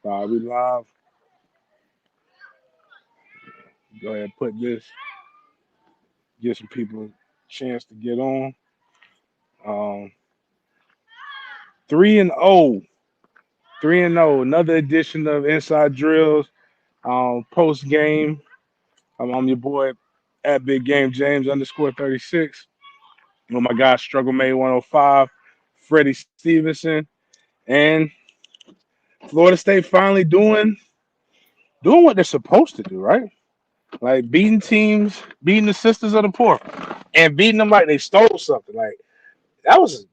We live. Go ahead and put this, give some people a chance to get on. Um, 3 and 0. 3 and 0. Another edition of Inside Drills. Post game. I'm your boy at Big Game James _36. Oh my God, Struggle Made 105. Freddie Stevenson. And Florida State finally doing what they're supposed to do, right? Like beating teams, beating the Sisters of the Poor, and beating them like they stole something. Like that was a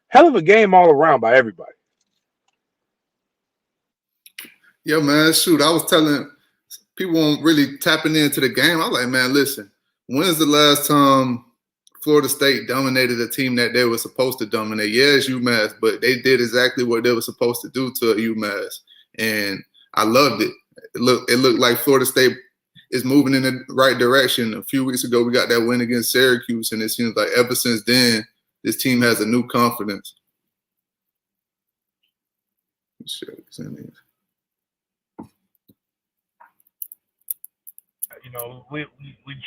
hell of a game all around by everybody. Yeah, man, shoot. I was telling people weren't really tapping into the game. I was like, man, listen, when's the last time Florida State dominated a team that they were supposed to dominate? Yeah, it's UMass, but they did exactly what they were supposed to do to UMass. And I loved it. It looked like Florida State is moving in the right direction. A few weeks ago, we got that win against Syracuse, and it seems like ever since then, this team has a new confidence. You know, we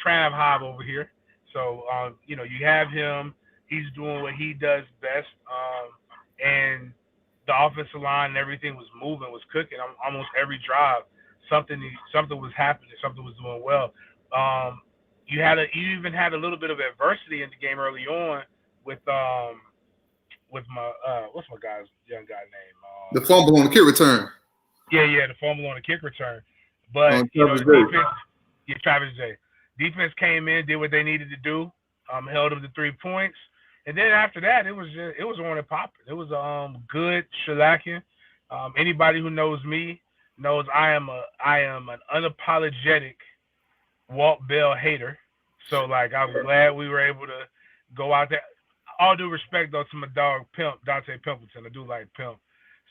Trav Hobb over here. So, you know, you have him. He's doing what he does best. And the offensive line and everything was moving, was cooking. Almost every drive, something was happening, something was doing well. You even had a little bit of adversity in the game early on with my what's my young guy name? The fumble on the kick return. Yeah, the fumble on the kick return. But you know, the defense. Yeah, Travis J. Defense came in, did what they needed to do, held them to 3 points, and then after that, it was on and popping. It was good shellacking. Anybody who knows me knows I am an unapologetic Walt Bell hater. So like, I'm glad we were able to go out there. All due respect though to my dog Pimp Dante Pimpleton, I do like Pimp.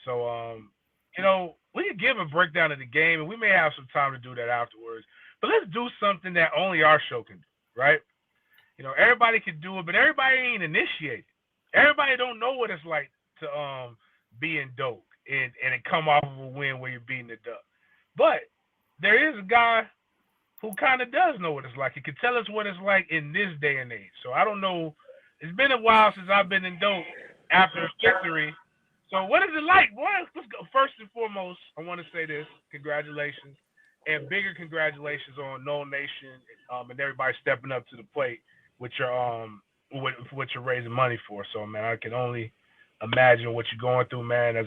So you know, we could give a breakdown of the game, and we may have some time to do that afterwards. But let's do something that only our show can do, right? You know, everybody can do it, but everybody ain't initiated. Everybody don't know what it's like to be in dope and come off of a win where you're beating the duck. But there is a guy who kind of does know what it's like. He can tell us what it's like in this day and age. So I don't know. It's been a while since I've been in dope after a victory. So what is it like? Boy, let's go. First and foremost, I want to say this. Congratulations. And bigger congratulations on No Nation and everybody stepping up to the plate with your what you're raising money for. So man, I can only imagine what you're going through, man. As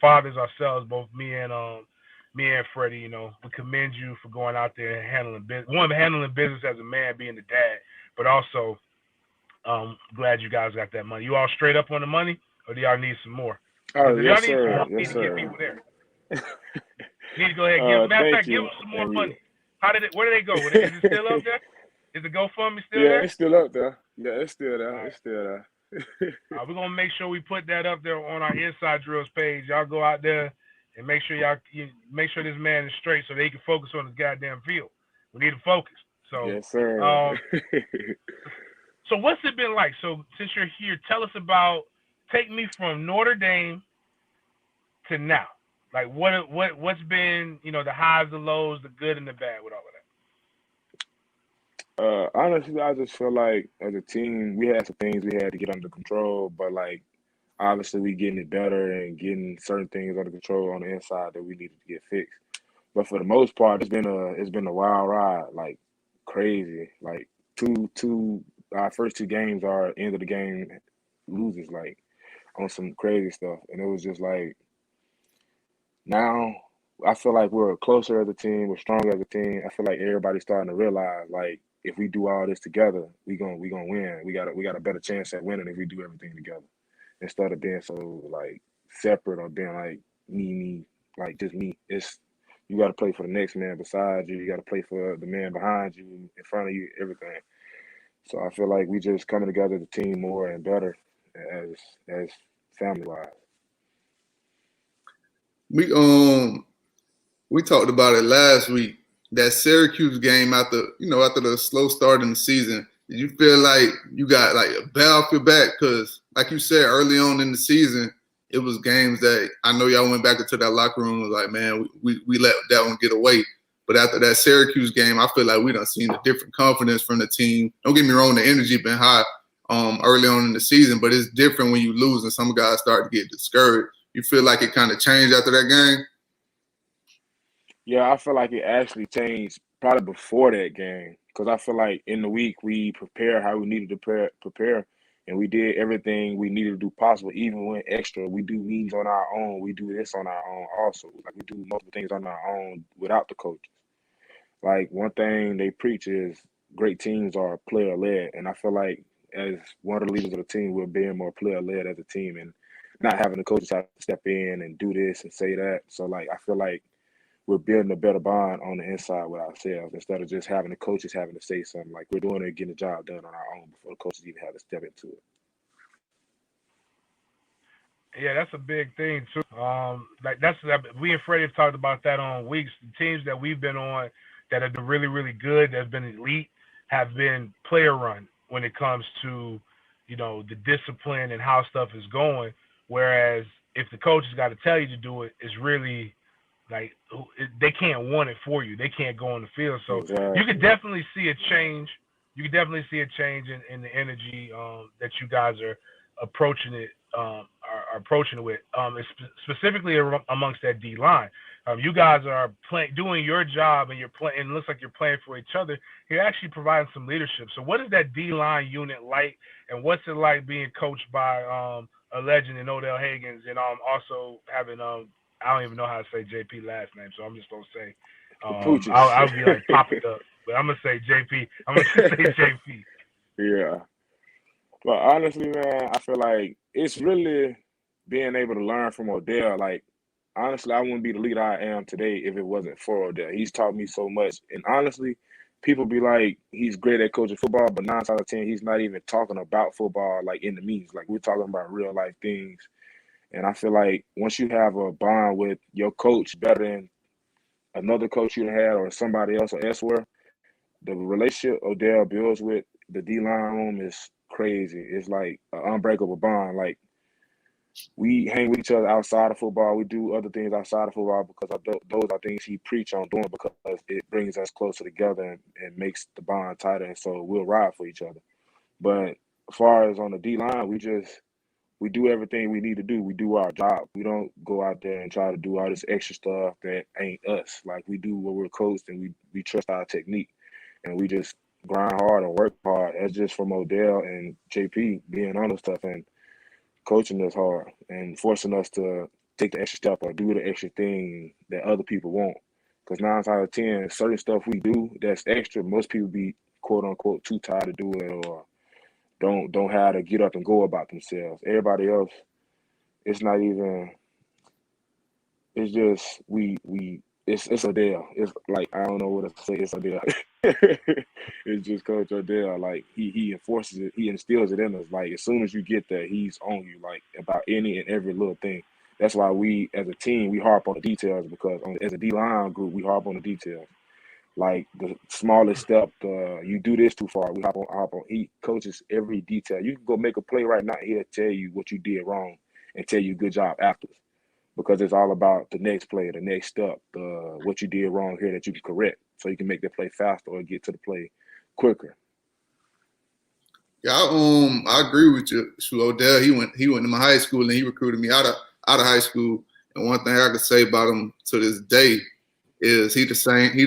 fathers ourselves, both me and Freddie, you know, we commend you for going out there and handling business as a man, being the dad, but also glad you guys got that money. You all straight up on the money, or do y'all need some more? Oh, If yes, y'all need sir. some more, Yes, need to get sir. people there. Need to go ahead and give them. Matter of fact, give them some more money. Where did they go? Is it still up there? Is the GoFundMe still there? Yeah, it's still up there. Yeah, it's still there. Right. It's still there. We're gonna make sure we put that up there on our Inside Drills page. Y'all go out there and make sure make sure this man is straight so they can focus on his goddamn field. We need to focus. So yes, sir. So what's it been like? So since you're here, tell us take me from Notre Dame to now. Like what's been, you know, the highs, the lows, the good and the bad with all of that? Honestly, I just feel like as a team, we had some things we had to get under control, but like obviously we getting it better and getting certain things under control on the inside that we needed to get fixed. But for the most part, it's been a wild ride, like crazy. Like our first two games are end of the game losers, like on some crazy stuff, and it was just like. Now, I feel like we're closer as a team, we're stronger as a team. I feel like everybody's starting to realize, like, if we do all this together, we gonna win. We got a better chance at winning if we do everything together, instead of being so like separate or being like me, like just me. It's you got to play for the next man beside you. You got to play for the man behind you, in front of you, everything. So I feel like we just coming together as a team more and better as family wise. We talked about it last week. That Syracuse game after the slow start in the season, did you feel like you got like a bell off your back? Because like you said early on in the season, it was games that I know y'all went back into that locker room and was like, man, we let that one get away. But after that Syracuse game, I feel like we done seen a different confidence from the team. Don't get me wrong, the energy been high early on in the season, but it's different when you lose and some guys start to get discouraged. You feel like it kind of changed after that game? Yeah, I feel like it actually changed probably before that game because I feel like in the week we prepared how we needed to prepare, and we did everything we needed to do possible. Even when extra, we do meetings on our own. We do this on our own also. Like we do multiple things on our own without the coaches. Like one thing they preach is great teams are player led, and I feel like as one of the leaders of the team, we're being more player led as a team and not having the coaches have to step in and do this and say that. So like I feel like we're building a better bond on the inside with ourselves instead of just having the coaches having to say something. Like we're doing it, getting the job done on our own before the coaches even have to step into it. Yeah, that's a big thing too. Like we and Freddie have talked about that on weeks. The teams that we've been on that have been really, really good, that have been elite, have been player run when it comes to, the discipline and how stuff is going. Whereas if the coach has got to tell you to do it, it's really like they can't want it for you. They can't go on the field. So Exactly. you could definitely see a change. You could definitely see a change in the energy that you guys are approaching it with, specifically amongst that D line. You guys are doing your job, and and it looks like you're playing for each other. You're actually providing some leadership. So, what is that D line unit like, and what's it like being coached by a legend in Odell Higgins, and also having I don't even know how to say JP last name, so I'm just gonna say I'll be like popping up, but I'm gonna say JP. I'm gonna say JP. Yeah. But honestly, man, I feel like it's really being able to learn from Odell. Like, honestly, I wouldn't be the leader I am today if it wasn't for Odell. He's taught me so much. And honestly, people be like, he's great at coaching football, but 9 out of 10, he's not even talking about football like in the meetings. Like, we're talking about real life things. And I feel like once you have a bond with your coach better than another coach you had or somebody else or elsewhere, the relationship Odell builds with the D-line room is crazy. It's like an unbreakable bond. Like, we hang with each other outside of football. We do other things outside of football because those are things he preach on doing because it brings us closer together and makes the bond tighter. And so we'll ride for each other. But as far as on the D-line, we do everything we need to do. We do our job. We don't go out there and try to do all this extra stuff that ain't us. Like, we do what we're coached, and we trust our technique. And we just grind hard and work hard. That's just from Odell and JP being on the stuff and coaching us hard and forcing us to take the extra step or do the extra thing that other people won't. Because 9 out of 10, certain stuff we do that's extra, most people be quote unquote too tired to do it or don't have to get up and go about themselves. Everybody else, it's not even. It's just it's Odell. It's like I don't know what to say. It's Odell. It's just Coach Odell. Like he enforces it. He instills it in us. Like as soon as you get there, he's on you. Like about any and every little thing. That's why we as a team we harp on the details because as a D-line group we harp on the details. Like the smallest step, you do this too far. We hop on. He coaches every detail. You can go make a play right now. He'll tell you what you did wrong and tell you good job afterwards. Because it's all about the next play, the next step, what you did wrong here that you can correct, so you can make the play faster or get to the play quicker. Yeah, I agree with you. Odell, he went to my high school and he recruited me out of high school. And one thing I could say about him to this day is he the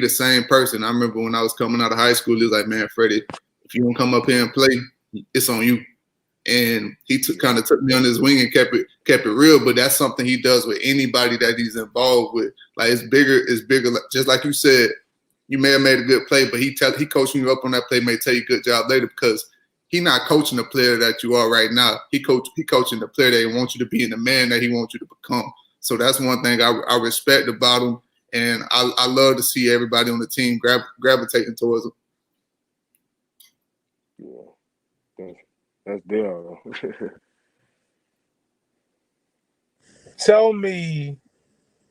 same person. I remember when I was coming out of high school, he was like, man, Freddie, if you don't come up here and play, it's on you. And he kind of took me on his wing and kept it real. But that's something he does with anybody that he's involved with. Like it's bigger. Just like you said, you may have made a good play, but he coaching you up on that play may tell you good job later because he not coaching the player that you are right now. He coaching the player that he wants you to be and the man that he wants you to become. So that's one thing I respect about him, and I love to see everybody on the team gravitating towards him. Yeah. That's Dale. Tell me,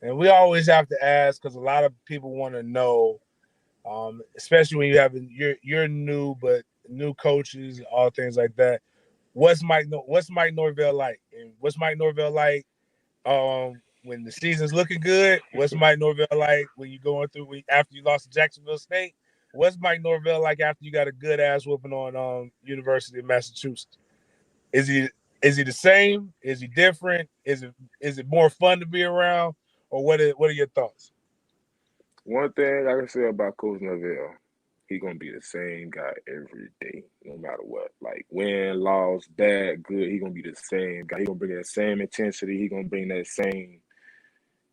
and we always have to ask because a lot of people want to know, especially when you're new, but new coaches, all things like that. What's Mike Norville like? And what's Mike Norville like when the season's looking good, what's Mike Norville like when you going through after you lost to Jacksonville State? What's Mike Norville like after you got a good ass whooping on University of Massachusetts? Is he the same? Is he different? Is it more fun to be around? Or what are your thoughts? One thing I can say about Coach Norville, he gonna be the same guy every day, no matter what. Like win, loss, bad, good, he gonna be the same guy. He gonna bring that same intensity. He gonna bring that same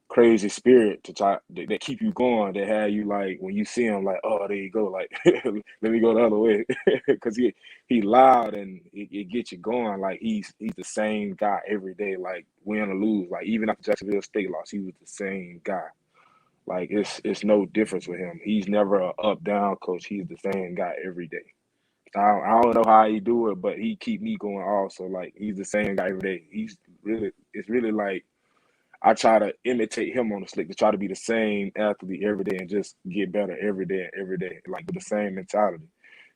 crazy spirit to try that keep you going. That have you like when you see him, like, oh, there you go, like let me go the other way, because he loud and it gets you going. Like he's the same guy every day, like win or lose. Like even after Jacksonville State loss, he was the same guy. Like it's no difference with him. He's never a up down coach. He's the same guy every day. I don't know how he do it, but he keep me going also. Like he's the same guy every day. It's really like I try to imitate him on the slick to try to be the same athlete every day and just get better every day and every day, like with the same mentality.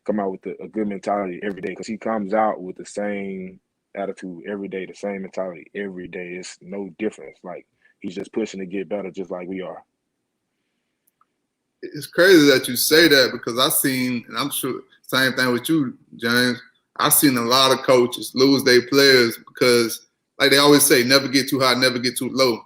Come out with a good mentality every day because he comes out with the same attitude every day, the same mentality every day. It's no difference. Like he's just pushing to get better, just like we are. It's crazy that you say that because I've seen, and I'm sure same thing with you, James. I've seen a lot of coaches lose their players because, like they always say, never get too high, never get too low.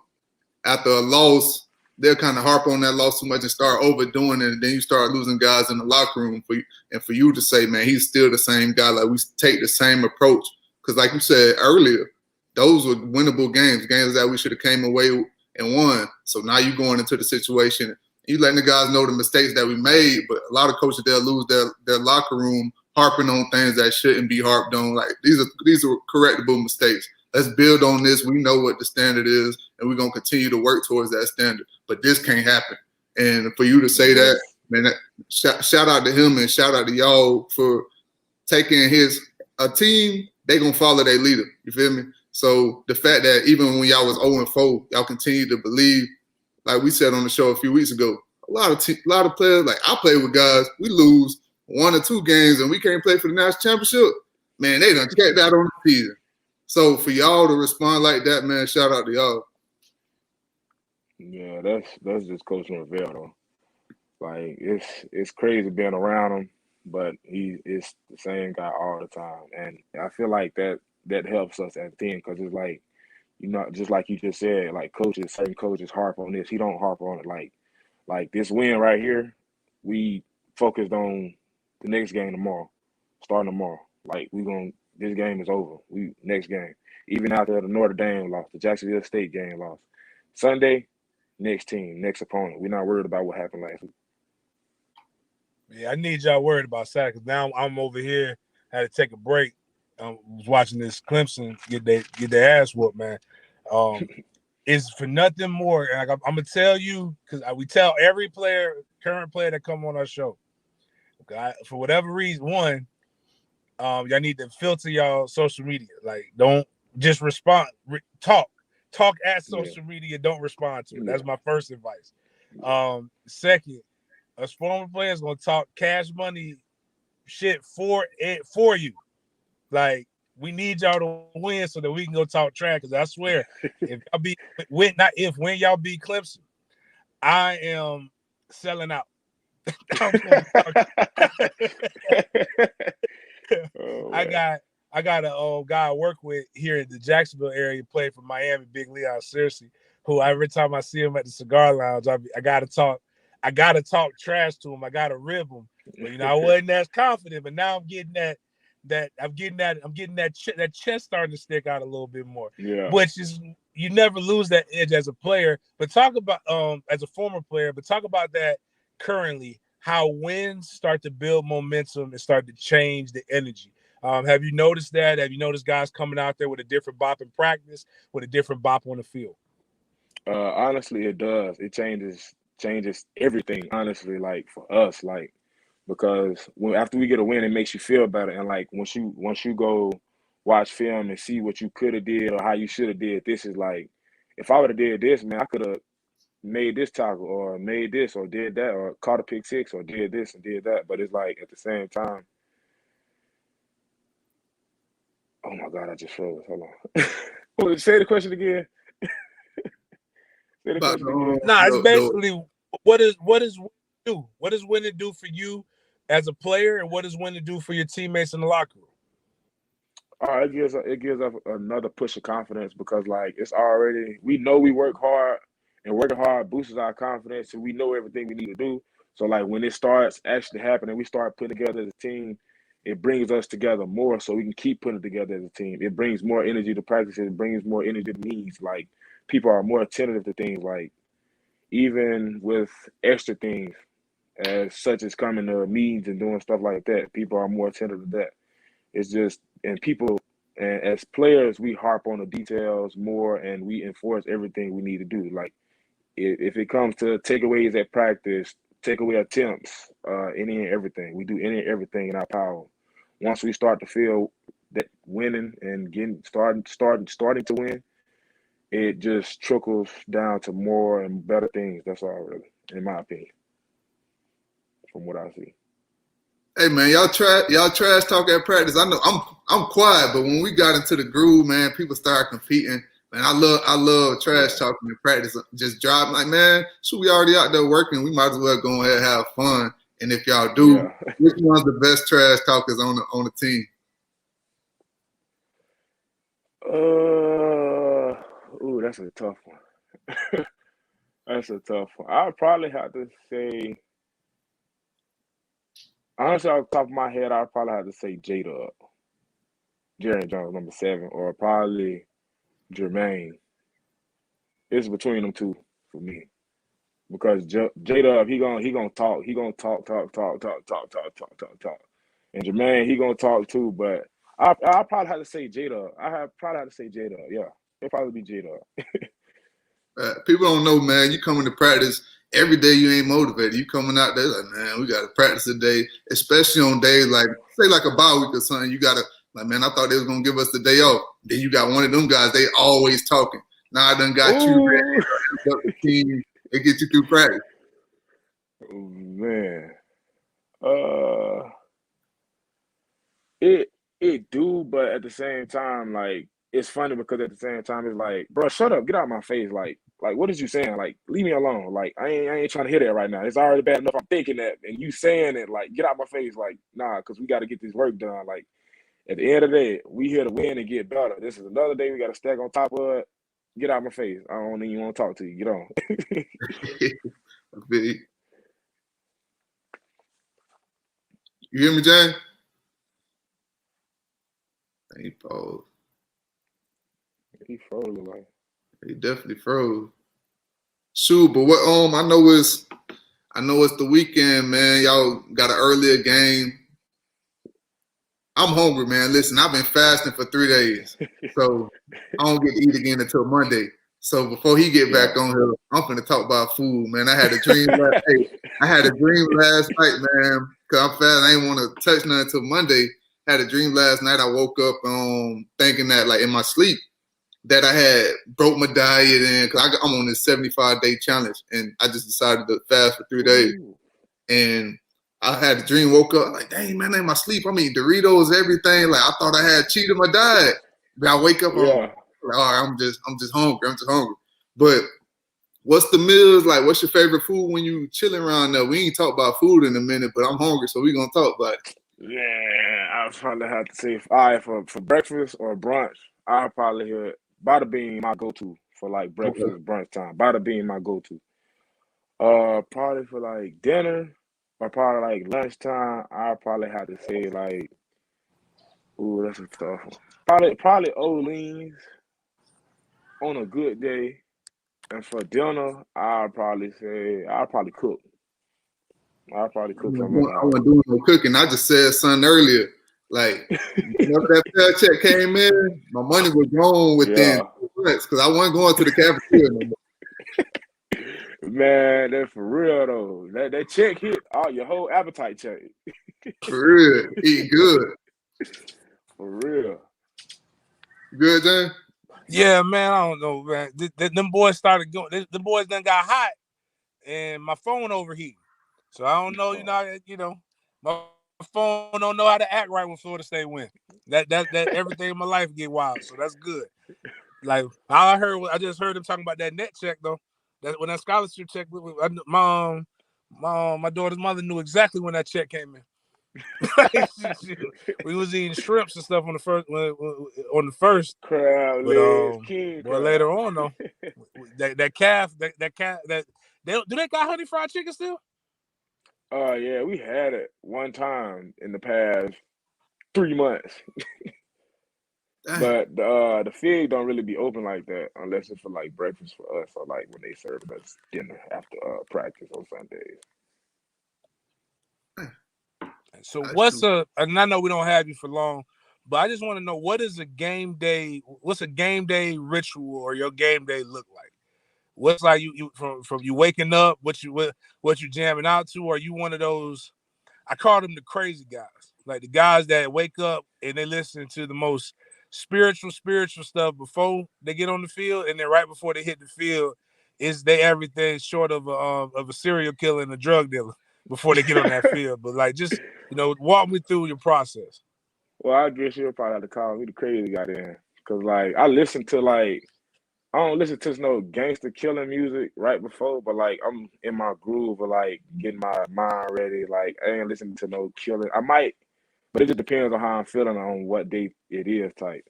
After a loss, they'll kind of harp on that loss too much and start overdoing it, and then you start losing guys in the locker room. For you to say, man, he's still the same guy. Like we take the same approach because, like you said earlier, those were winnable games that we should have came away and won. So now you're going into the situation. You letting the guys know the mistakes that we made, but a lot of coaches, they'll lose their locker room harping on things that shouldn't be harped on. Like these are correctable mistakes. Let's build on this. We know what the standard is, and we're gonna continue to work towards that standard. But this can't happen. And for you to say that, man, shout out to him and shout out to y'all for taking a team. They gonna follow their leader. You feel me? So the fact that even when y'all was 0-4, y'all continue to believe. Like we said on the show a few weeks ago, a lot of players, like I play with guys, we lose 1 or 2 games and we can't play for the national championship. Man, they done checked out on the season. So for y'all to respond like that, man, shout out to y'all. Yeah, that's just Coach Norville though. Like it's crazy being around him, but he is the same guy all the time, and I feel like that helps us at the end because it's like. You know, just like you just said, like certain coaches harp on this. He don't harp on it. Like this win right here, we focused on the next game tomorrow, starting tomorrow. Like this game is over. Next game. Even after the Notre Dame loss, the Jacksonville State game loss. Sunday, next team, next opponent. We're not worried about what happened last week. Yeah, I need y'all worried about Saturday because now I'm over here. Had to take a break. Was watching this Clemson get their ass whooped, man. It's for nothing more. And I'm gonna tell you because we tell every current player that come on our show. Okay, for whatever reason, one, y'all need to filter y'all social media. Like, don't just respond. Talk at social media. Don't respond to it. That's my first advice. Second, us former players gonna talk cash money shit for you. Like, we need y'all to win so that we can go talk trash. Because I swear, when y'all beat Clemson, I am selling out. I got a guy I work with here in the Jacksonville area, played for Miami, Big Leon Searcy, who every time I see him at the cigar lounge, I gotta talk trash to him. I gotta rib him. But I wasn't as confident, but now I'm getting that chest starting to stick out a little bit more. Yeah. Which is, you never lose that edge as a player. But talk about as a former player, but talk about that currently, how wins start to build momentum and start to change the energy. Have you noticed that? Have you noticed guys coming out there with a different bop in practice, with a different bop on the field? Honestly, it does. It changes everything, honestly, like for us, like. Because after we get a win, it makes you feel better. And like once you go watch film and see what you could have did or how you should have did, this is like, if I would have did this, man, I could have made this tackle or made this or did that or caught a pick six or did this and did that. But it's like at the same time, oh my God, I just froze. Hold on. Say the question again. Say the question again. Nah, it's basically what does do? What does winning do for you as a player, and what does winning do for your teammates in the locker room? It gives us another push of confidence because like it's already we know we work hard and working hard boosts our confidence and we know everything we need to do. So like when it starts actually happening, we start putting together as a team. It brings us together more, so we can keep putting it together as a team. It brings more energy to practice. It brings more energy to meetings. Like people are more attentive to things. Like even with extra things, as such as coming to meetings and doing stuff like that, people are more attentive to that. It's just and as players, we harp on the details more and we enforce everything we need to do. Like if it comes to takeaways at practice, takeaway attempts, any and everything, we do any and everything in our power. Once we start to feel that winning and starting to win, it just trickles down to more and better things. That's all, really, in my opinion, from what I see. Hey man, y'all trash talk at practice. I know I'm quiet, but when we got into the groove, man, people started competing. Man, I love trash talking in practice. Just driving like, man, so we already out there working. We might as well go ahead and have fun. And if y'all do, which one's the best trash talkers on the team? That's a tough one. That's a tough one. I'd probably have to say, honestly, off the top of my head, I'd probably have to say J-Dub, Jerry Jones, number 7, or probably Jermaine. It's between them two for me. Because J-Dub, he gonna talk. He gonna talk. And Jermaine, he gonna talk too, but I probably have to say J-Dub. Probably have to say J-Dub, yeah. It'll probably be J-Dub. People don't know, man. You coming to practice every day, you ain't motivated. You coming out there like, man, we got to practice today, especially on days like, say like a bye week or something. You got to, like, man, I thought they was going to give us the day off. Then you got one of them guys, they always talking. Now I done got you ready. The team, they get you through practice. Oh, man. It do, but at the same time, like, it's funny because at the same time, it's like, bro, shut up, get out of my face. Like, what is you saying? Like, leave me alone. Like, I ain't trying to hear that right now. It's already bad enough I'm thinking that, and you saying it, like, get out my face. Like, nah, because we got to get this work done. Like, at the end of the day, we here to win and get better. This is another day we got to stack on top of it. Get out of my face. I don't even want to talk to you. Get on. You hear me, Jane? He paused. He froze, like. He definitely froze. Shoot, but what I know it's the weekend, man. Y'all got an earlier game. I'm hungry, man. Listen, I've been fasting for 3 days. So I don't get to eat again until Monday. So before he get back on here, I'm finna talk about food, man. I had a dream last night, man. Cause I'm fast. I ain't want to touch nothing until Monday. Had a dream last night. I woke up thinking that, like, in my sleep, that I had broke my diet and because I'm on this 75-day challenge, and I just decided to fast for 3 days. Ooh. And I had a dream, woke up like, dang, man, in my sleep, I'm eating Doritos, everything. Like, I thought I had cheated my diet. But I wake up, like, all right, I'm just hungry. But what's the meals like? What's your favorite food when you chilling around there? We ain't talk about food in a minute, but I'm hungry, so we gonna talk about it. Yeah, I'll probably have to say, all right, for breakfast or brunch, I'll probably hear Bada Bean my go-to for like breakfast, brunch time. Bada Bean my go-to. Probably for like dinner or probably like lunchtime, I'll probably have to say like, ooh, that's a tough one. Probably Oleans on a good day. And for dinner, I'll probably cook. I'll probably cook something. I wasn't doing no cooking. I just said something earlier. Like, whenever that paycheck came in, my money was gone within 2 months because I wasn't going to the cafeteria no more. Man, that's for real though. That check hit your whole appetite check. For real, eat good. For real. Good, Dan? Yeah, man. I don't know, man. Them boys started going. The boys done got hot, and my phone overheated. So I don't know. My phone don't know how to act right when Florida State win. That everything in my life get wild. So that's good. Like I just heard him talking about that net check though. When that scholarship check, my daughter's mother knew exactly when that check came in. We was eating shrimps and stuff on the first. Crab But legs, king well, crab. later on though, that calf, do they got honey fried chicken still? Yeah, we had it one time in the past 3 months. But the Fig don't really be open like that unless it's for like breakfast for us or like when they serve us dinner after practice on Sundays. So and I know we don't have you for long, but I just want to know what's a game day ritual or your game day look like? What's like you from you waking up, what you jamming out to? Or are you one of those, I call them the crazy guys, like the guys that wake up and they listen to the most spiritual stuff before they get on the field, and then right before they hit the field, is they everything short of a serial killer and a drug dealer before they get on that field. But like, just walk me through your process. Well, I guess you'll probably have to call me the crazy guy then, cause like I don't listen to no gangster killing music right before, but like I'm in my groove of like getting my mind ready. Like I ain't listening to no killing. I might, but it just depends on how I'm feeling on what day it is type.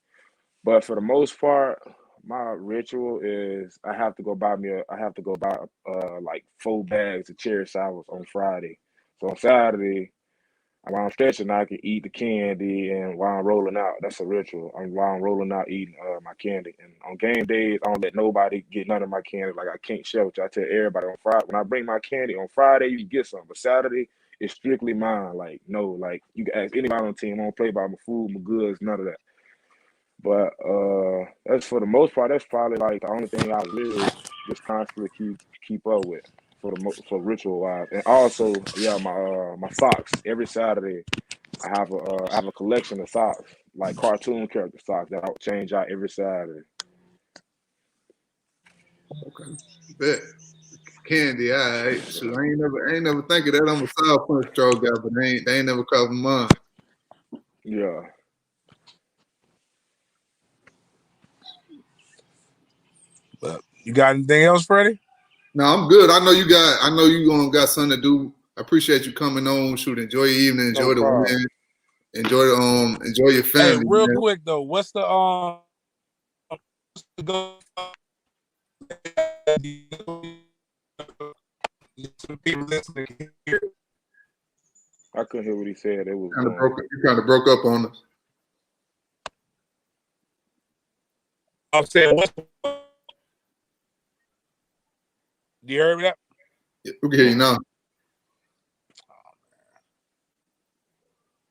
But for the most part, my ritual is I have to go buy like 4 bags of cherry sours on Friday. So on Saturday, while I'm stretching, I can eat the candy, and while I'm rolling out, that's a ritual. While I'm rolling out, eating my candy. And on game days, I don't let nobody get none of my candy. Like I can't share with you. I tell everybody on Friday, when I bring my candy on Friday, you can get some. But Saturday, it's strictly mine. Like no, like you can ask anybody on the team. I don't play by my food, my goods, none of that. But that's for the most part. That's probably like the only thing I really just constantly keep up with for ritual wise. And also, yeah, my socks every Saturday. I have a collection of socks, like cartoon character socks that I'll change out every Saturday. Okay. Bet. Candy, all right. So I ain't never think of that. I'm a South Punch Stroll guy, but they ain't never covered mine. Yeah. But you got anything else, Freddie? No, I'm good. I know you got something to do. I appreciate you coming on. Shoot, enjoy your evening, enjoy the win, enjoy your family. Hey, real quick though, what's the some people listening here? I couldn't hear what he said. It was you kind of broke up on us. I'm saying, do you hear me that? Yeah, we can hear you now.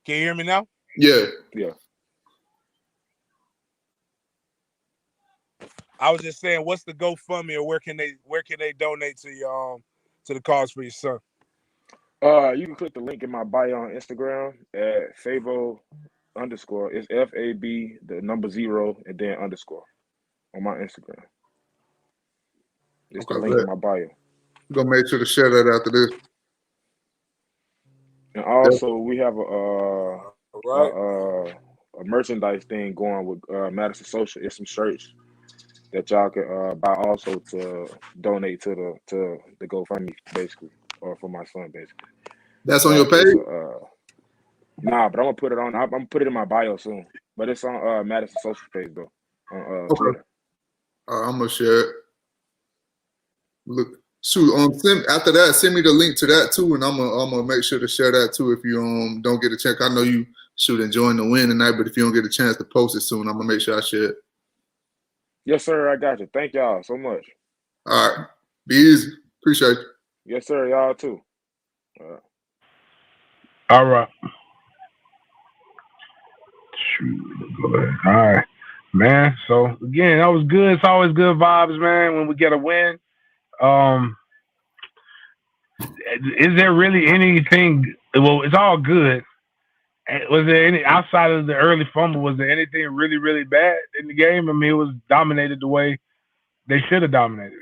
Can you hear me now? Yeah. Yeah. I was just saying, what's the GoFundMe, or where can they donate to your to the cause for your son? You can click the link in my bio on Instagram at Favo_. It's FAB, the number 0, and then underscore on my Instagram. It's the link in my bio. I'm gonna make sure to share that after this. And also, we have a merchandise thing going with Madison Social. It's some shirts that y'all can buy also to donate to the GoFundMe, basically, or for my son, basically. That's on your page? Nah, but I'm gonna put it on. I'm gonna put it in my bio soon. But it's on Madison Social page though. On Twitter. I'm gonna share it. Look, shoot. After that, send me the link to that too, and I'm gonna make sure to share that too. If you don't get a chance, I know you enjoying the win tonight, but if you don't get a chance to post it soon, I'm gonna make sure I share it. Yes, sir. I got you. Thank y'all so much. All right. Be easy. Appreciate you. Yes, sir. Y'all too. All right. All right, man. So again, that was good. It's always good vibes, man, when we get a win. Is there really anything? Well, it's all good. Was there any, outside of the early fumble, was there anything really, really bad in the game? I mean, it was dominated the way they should have dominated.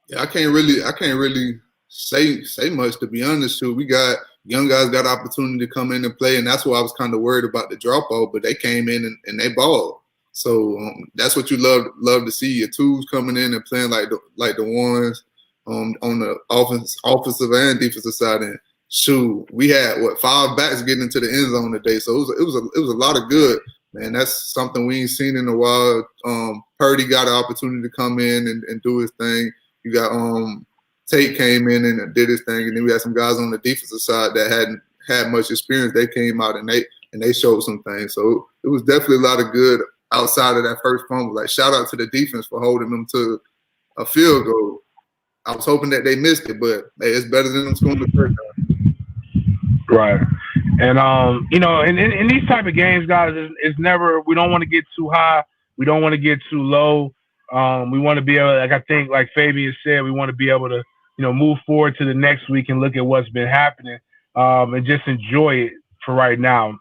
Yeah, I can't really say much, to be honest. Too, we got young guys got opportunity to come in and play, and that's why I was kind of worried about the drop off. But they came in and they balled. So that's what you love to see. Your twos coming in and playing like the ones on the offensive and defensive side. And shoot, we had 5 backs getting into the end zone today. So it was a lot of good, man. That's something we ain't seen in a while. Purdy got an opportunity to come in and do his thing. You got Tate came in and did his thing, and then we had some guys on the defensive side that hadn't had much experience. They came out and they showed some things. So it was definitely a lot of good outside of that first fumble. Like, shout out to the defense for holding them to a field goal. I was hoping that they missed it, but hey, it's better than them scoring the third time. Right. And in these type of games, guys, it's never, we don't want to get too high. We don't want to get too low. We want to be able, like I think, like Fabian said, we want to be able to, move forward to the next week and look at what's been happening, and just enjoy it for right now.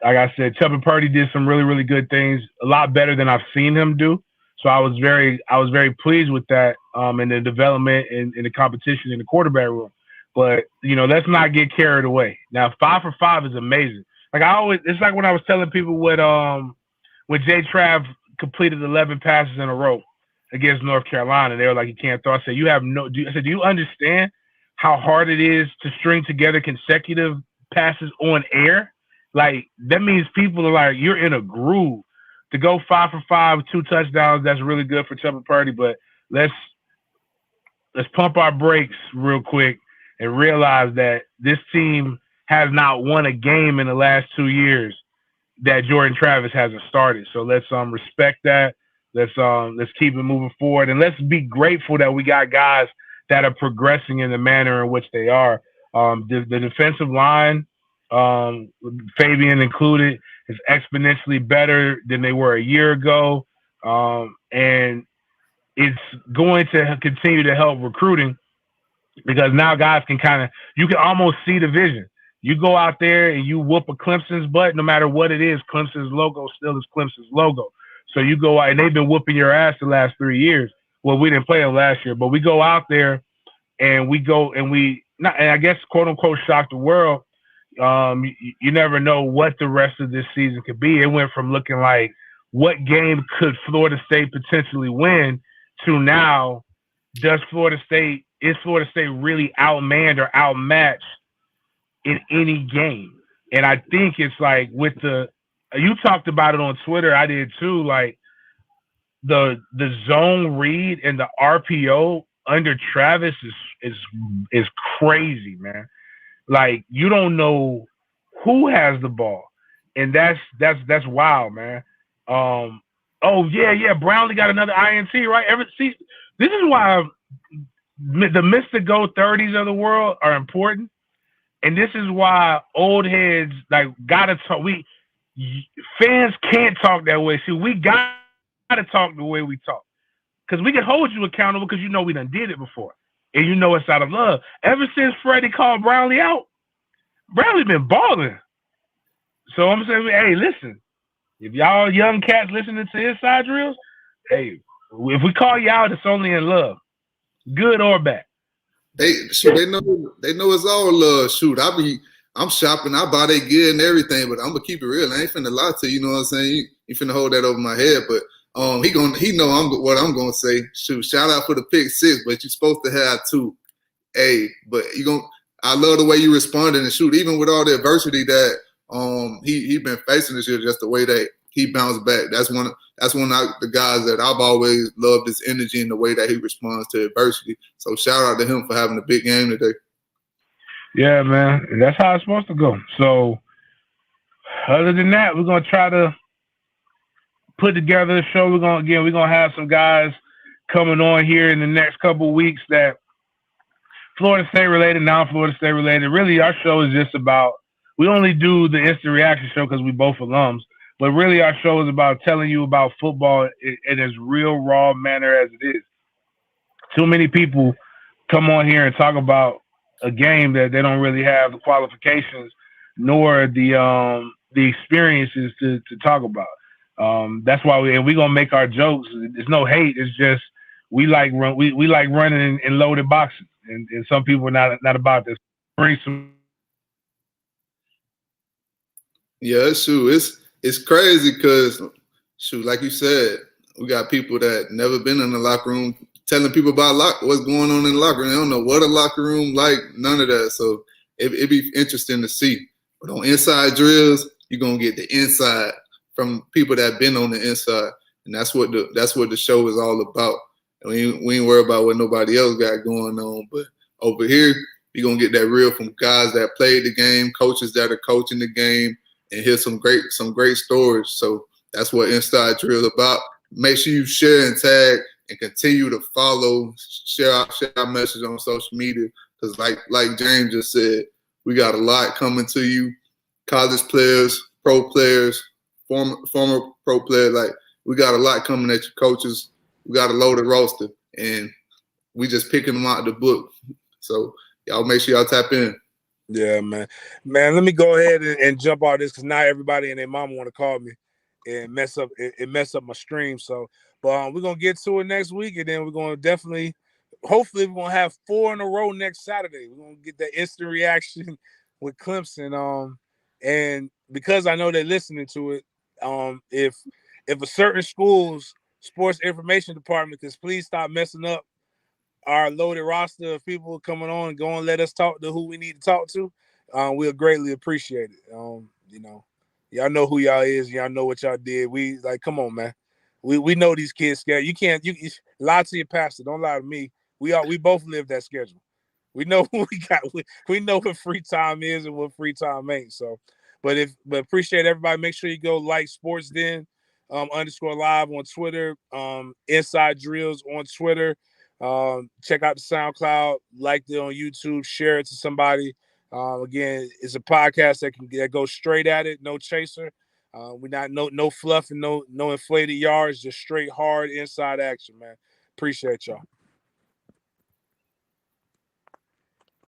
Like I said, Tubby Purdy did some really, really good things, a lot better than I've seen him do. So I was very pleased with that, in the development and in the competition in the quarterback room. But, let's not get carried away. Now, 5 for 5 is amazing. Like it's like when I was telling people when Jay Trav completed 11 passes in a row against North Carolina. They were like, he can't throw. I said, do you understand how hard it is to string together consecutive passes on air? Like, that means people are like, you're in a groove. To go 5 for 5, 2 touchdowns, that's really good for Tubby Purdy. But let's pump our brakes real quick and realize that this team has not won a game in the last 2 years that Jordan Travis hasn't started. So let's respect that. Let's keep it moving forward, and let's be grateful that we got guys that are progressing in the manner in which they are. The defensive line, Fabian included, is exponentially better than they were a year ago, and it's going to continue to help recruiting because now guys you can almost see the vision. You go out there and you whoop a Clemson's butt, no matter what it is, Clemson's logo still is Clemson's logo. So you go out, and they've been whooping your ass the last 3 years. Well, we didn't play them last year, but we go out there and I guess, quote unquote, shock the world. You never know what the rest of this season could be. It went from looking like what game could Florida State potentially win to now, is Florida State really outmanned or outmatched in any game? And I think it's like you talked about it on Twitter, I did too, like the zone read and the RPO under Travis is crazy, man. Like, you don't know who has the ball, and that's wild, man. Brownlee got another INT, right? This is why the Mr. Go 30s of the world are important, and this is why old heads gotta talk. Fans can't talk that way. See, we gotta talk the way we talk, because we can hold you accountable because we done did it before. And it's out of love. Ever since Freddie called Brownlee out, Brownlee been balling. So I'm saying, hey, listen, if y'all young cats listening to inside drills, hey, if we call you out, it's only in love, good or bad. They know it's all love. Shoot, I'm shopping, I buy their gear and everything, but I'm gonna keep it real. I ain't finna lie to you. You know what I'm saying? You finna hold that over my head, but he know what I'm gonna say. Shoot, shout out for the pick 6, but you're supposed to have 2. Hey, but I love the way you responded, and shoot, even with all the adversity that he been facing this year, just the way that he bounced back. That's one of the guys that I've always loved, his energy and the way that he responds to adversity. So shout out to him for having a big game today. Yeah, man, and that's how it's supposed to go. So other than that, we're gonna try to put together a show. We're gonna have some guys coming on here in the next couple of weeks that Florida State related, non-Florida State related. Really, our show is just about, we only do the instant reaction show because we both alums, but really our show is about telling you about football in as real, raw manner as it is. Too many people come on here and talk about a game that they don't really have the qualifications nor the experiences to talk about. That's why we're gonna make our jokes. There's no hate. It's just we like running in loaded boxes, and some people are not about this. Bring some. Yeah, it's true. It's crazy because shoot, like you said, we got people that never been in the locker room telling people about what's going on in the locker room. They don't know what a locker room like, none of that. So it'd be interesting to see. But on inside drills, you're gonna get the inside from people that been on the inside, and that's what the show is all about. And we ain't worried about what nobody else got going on. But over here, you're gonna get that real from guys that played the game, coaches that are coaching the game, and hear some great stories. So that's what Inside Drill is about. Make sure you share and tag and continue to follow, share our message on social media. Because like James just said, we got a lot coming to you. College players, pro players, former pro players. Like, we got a lot coming at you, coaches. We got a loaded roster, and we just picking them out of the book. So y'all make sure y'all tap in. Yeah, man. Let me go ahead and jump on this because now everybody and their mama want to call me and mess up my stream. So, but we're gonna get to it next week, and then we're gonna definitely, hopefully, we're gonna have 4 in a row next Saturday. We're gonna get that instant reaction with Clemson. And because I know they're listening to it, if a certain school's sports information department could please stop messing up our loaded roster of people coming on and go and let us talk to who we need to talk to, we'll greatly appreciate it. Y'all know who y'all is. Y'all know what y'all did. We come on, man. We know these kids scared. You can't lie to your pastor. Don't lie to me. We both live that schedule. We know who we got. We know what free time is and what free time ain't. So, but appreciate everybody. Make sure you go like Sports Den _live on Twitter. Inside Drills on Twitter. Check out the SoundCloud, like it on YouTube, share it to somebody. Again, it's a podcast that goes straight at it, no chaser. We not no fluff and no inflated yards, just straight hard inside action, man. Appreciate y'all.